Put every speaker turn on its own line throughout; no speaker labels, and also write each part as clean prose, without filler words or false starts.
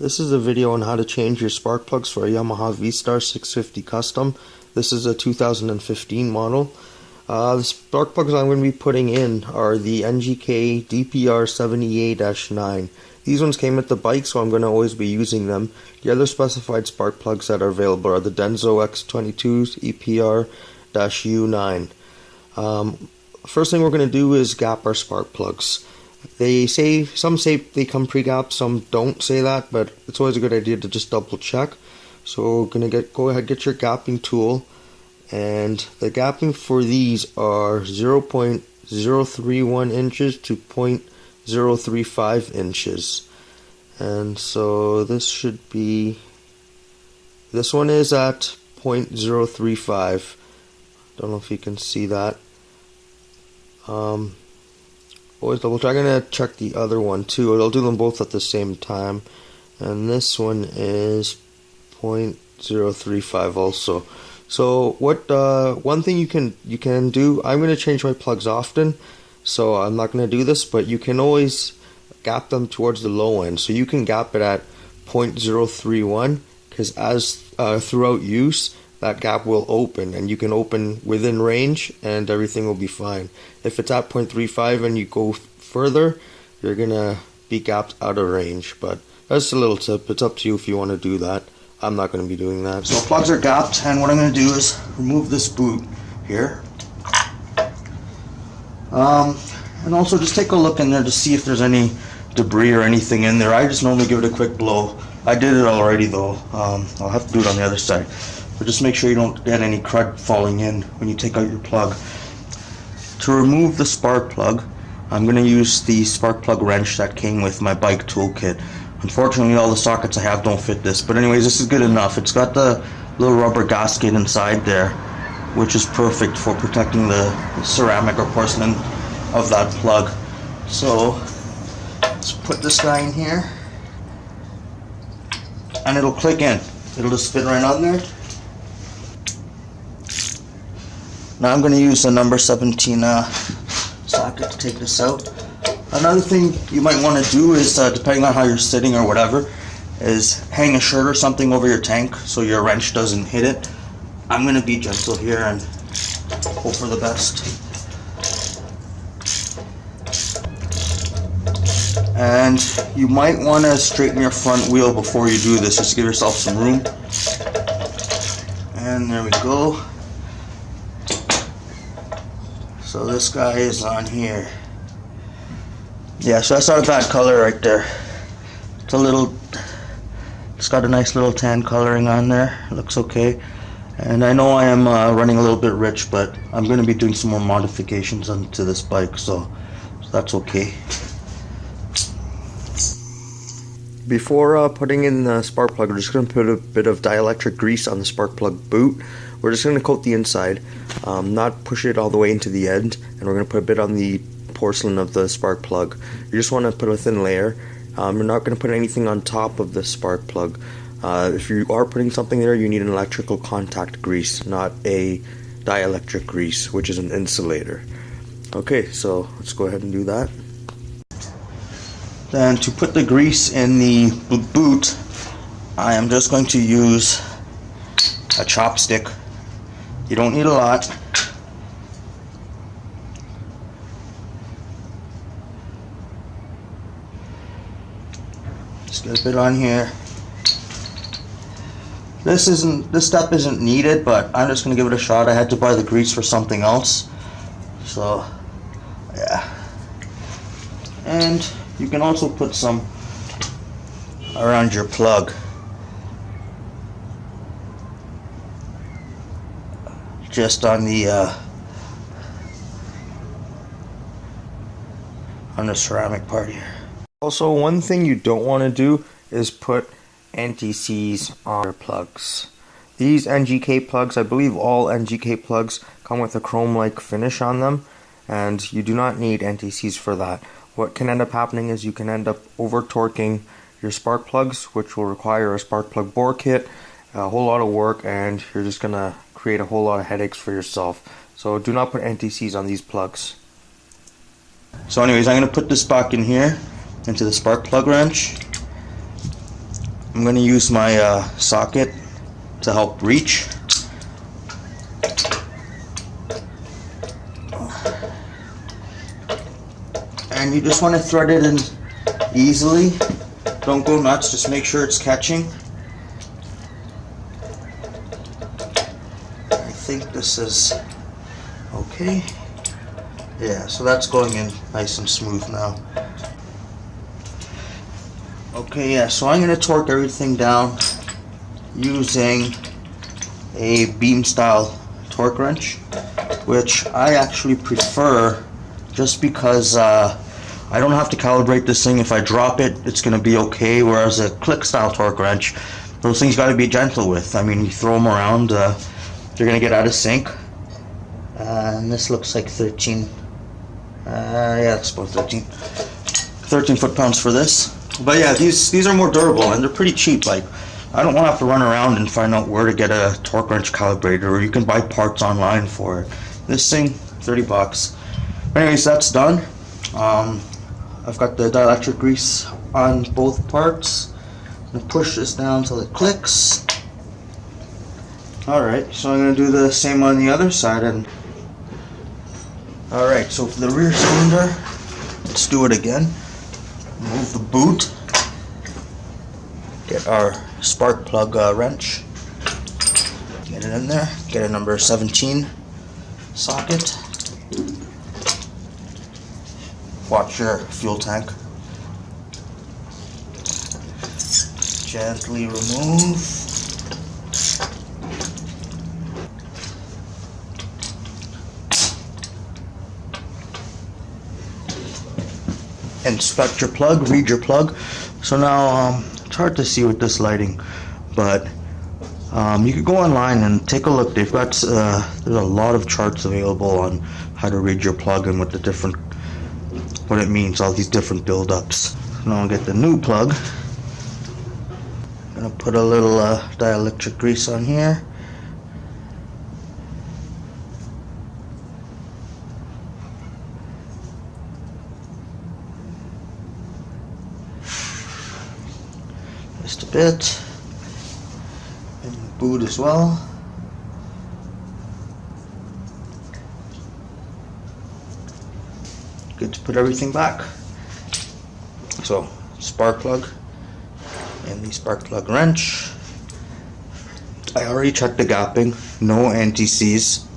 This is a video on how to change your spark plugs for a Yamaha V-Star 650 Custom. This is a 2015 model. The spark plugs I'm going to be putting in are the NGK DPR 70A-9. These ones came with the bike, so I'm going to always be using them. The other specified spark plugs that are available are the Denso X22s EPR-U9. First thing we're going to do is gap our spark plugs. Some say they come pre-gapped, some don't say that, but it's always a good idea to just double check. So we're going to go ahead, get your gapping tool, and the gapping for these are 0.031 inches to 0.035 inches. And so this one is at 0.035. Don't know if you can see that. Always double check. I'm going to check the other one too. I'll do them both at the same time. And this one is 0.035 also. So one thing you can do, I'm going to change my plugs often, so I'm not going to do this, but you can always gap them towards the low end. So you can gap it at 0.031, because throughout use, that gap will open, and you can open within range and everything will be fine. If it's at 0.35 and you go further, you're gonna be gapped out of range. But that's a little tip. It's up to you if you want to do that. I'm not going to be doing that. So plugs are gapped, and what I'm going to do is remove this boot here. And also just take a look in there to see if there's any debris or anything in there. I just normally give it a quick blow. I did it already though. I'll have to do it on the other side. But just make sure you don't get any crud falling in when you take out your plug. To remove the spark plug, I'm going to use the spark plug wrench that came with my bike toolkit. Unfortunately, all the sockets I have don't fit this, but anyways, this is good enough. It's got the little rubber gasket inside there, which is perfect for protecting the ceramic or porcelain of that plug. So let's put this guy in here, and it'll click in. It'll just fit right on there. Now I'm going to use the number 17 socket to take this out. Another thing you might want to do is, depending on how you're sitting or whatever, is hang a shirt or something over your tank so your wrench doesn't hit it. I'm going to be gentle here and hope for the best. And you might want to straighten your front wheel before you do this, just to give yourself some room. And there we go. So this guy is on here. Yeah, so that's not a bad color right there. It's got a nice little tan coloring on there. It looks okay. And I know I am running a little bit rich, but I'm going to be doing some more modifications onto this bike, so that's okay. Before putting in the spark plug, we're just going to put a bit of dielectric grease on the spark plug boot. We're just going to coat the inside, not push it all the way into the end, and we're going to put a bit on the porcelain of the spark plug. You just want to put a thin layer. You're not going to put anything on top of the spark plug. If you are putting something there, you need an electrical contact grease, not a dielectric grease, which is an insulator. Okay, so let's go ahead and do that. Then to put the grease in the boot, I am just going to use a chopstick. You don't need a lot. Just get a bit on here. This step isn't needed, but I'm just gonna give it a shot. I had to buy the grease for something else, so yeah. And you can also put some around your plug. Just on the ceramic part here. Also, one thing you don't want to do is put anti-seize on your plugs. These NGK plugs, I believe all NGK plugs come with a chrome-like finish on them, and you do not need anti-seize for that. What can end up happening is you can end up over-torquing your spark plugs, which will require a spark plug bore kit, a whole lot of work, and you're just going to create a whole lot of headaches for yourself. So do not put anti-seize on these plugs. So anyways, I'm going to put this back in here into the spark plug wrench. I'm going to use my socket to help reach. And you just want to thread it in easily. Don't go nuts, just make sure it's catching. I think this is okay. Yeah, so that's going in nice and smooth now. Okay, yeah, so I'm going to torque everything down using a beam style torque wrench, which I actually prefer just because I don't have to calibrate this thing. If I drop it, it's going to be okay, whereas a click style torque wrench, those things got to be gentle with. I mean, you throw them around, they're going to get out of sync. And this looks like 13, yeah, it's about 13 foot-pounds for this. But yeah, these are more durable and they're pretty cheap. Like, I don't want to have to run around and find out where to get a torque wrench calibrator, or you can buy parts online for it. This thing, 30 bucks. Anyways, that's done. I've got the dielectric grease on both parts. I'm going to push this down until it clicks. Alright, so I'm going to do the same on the other side. And alright, so for the rear cylinder, let's do it again. Remove the boot. Get our spark plug wrench. Get it in there. Get a number 17 socket. Watch your fuel tank. Gently remove. Inspect your plug, read your plug. So now it's hard to see with this lighting, but you could go online and take a look. They've got there's a lot of charts available on how to read your plug and what the different, what it means, all these different buildups. Now I'll get the new plug. I'm gonna put a little dielectric grease on here. Just a bit. And the boot as well. Good to put everything back. So, spark plug and the spark plug wrench. I already checked the gapping, no anti-seize.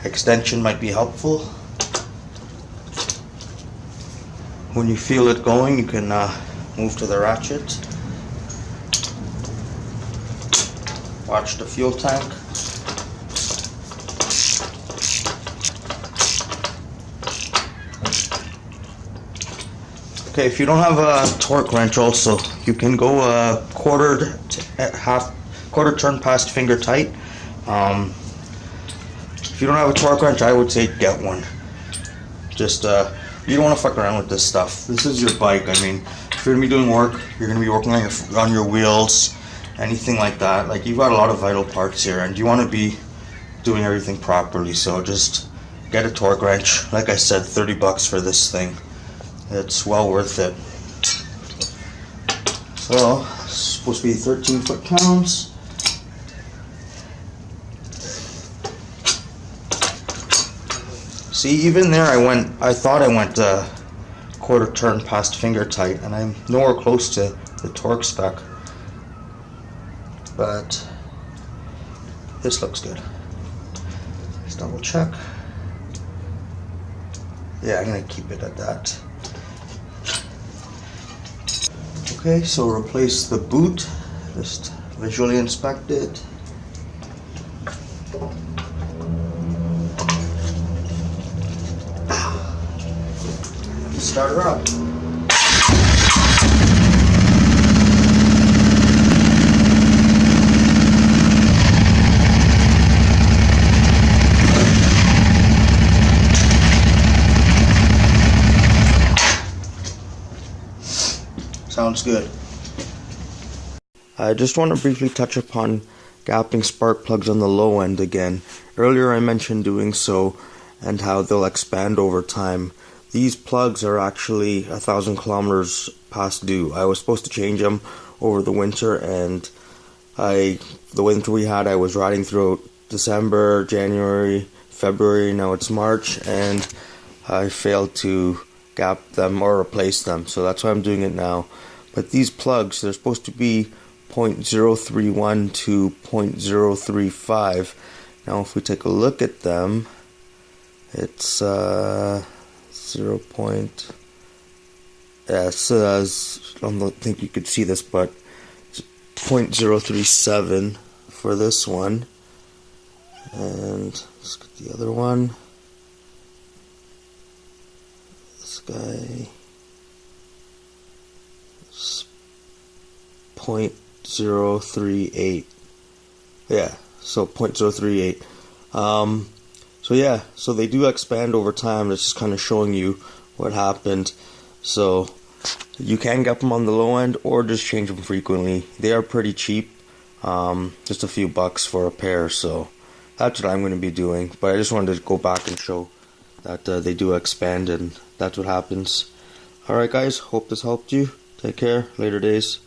Extension might be helpful. When you feel it going, you can move to the ratchet. Watch the fuel tank. Okay, if you don't have a torque wrench also, you can go quarter turn past finger tight. If you don't have a torque wrench, I would say get one. Just you don't want to fuck around with this stuff. This is your bike. I mean, if you're gonna be doing work, you're gonna be working on your wheels, anything like that. Like, you've got a lot of vital parts here, and you want to be doing everything properly. So just get a torque wrench. Like I said, 30 bucks for this thing. It's well worth it. So, it's supposed to be 13 foot-pounds. See, even there I thought I went quarter turn past finger tight, and I'm nowhere close to the torque spec. But this looks good. Let's double check. Yeah, I'm gonna keep it at that. Okay, so replace the boot. Just visually inspect it. Start her up. Sounds good. I just want to briefly touch upon gapping spark plugs on the low end again. Earlier I mentioned doing so and how they'll expand over time. these plugs are actually 1,000 kilometers past due. I was supposed to change them over the winter, and the winter we had, I was riding throughout December, January, February, now it's March, and I failed to gap them or replace them, so that's why I'm doing it now. But these plugs, they're supposed to be 0.031 to 0.035. Now if we take a look at them, it's 0. Yeah, it says, I don't think you could see this, but 0.037 for this one. And let's get the other one. This guy is 0.038. Yeah, so 0.038. So yeah, so they do expand over time. It's just kind of showing you what happened. So you can get them on the low end or just change them frequently. They are pretty cheap, just a few bucks for a pair. So that's what I'm going to be doing. But I just wanted to go back and show that they do expand, and that's what happens. Alright guys, hope this helped you. Take care. Later days.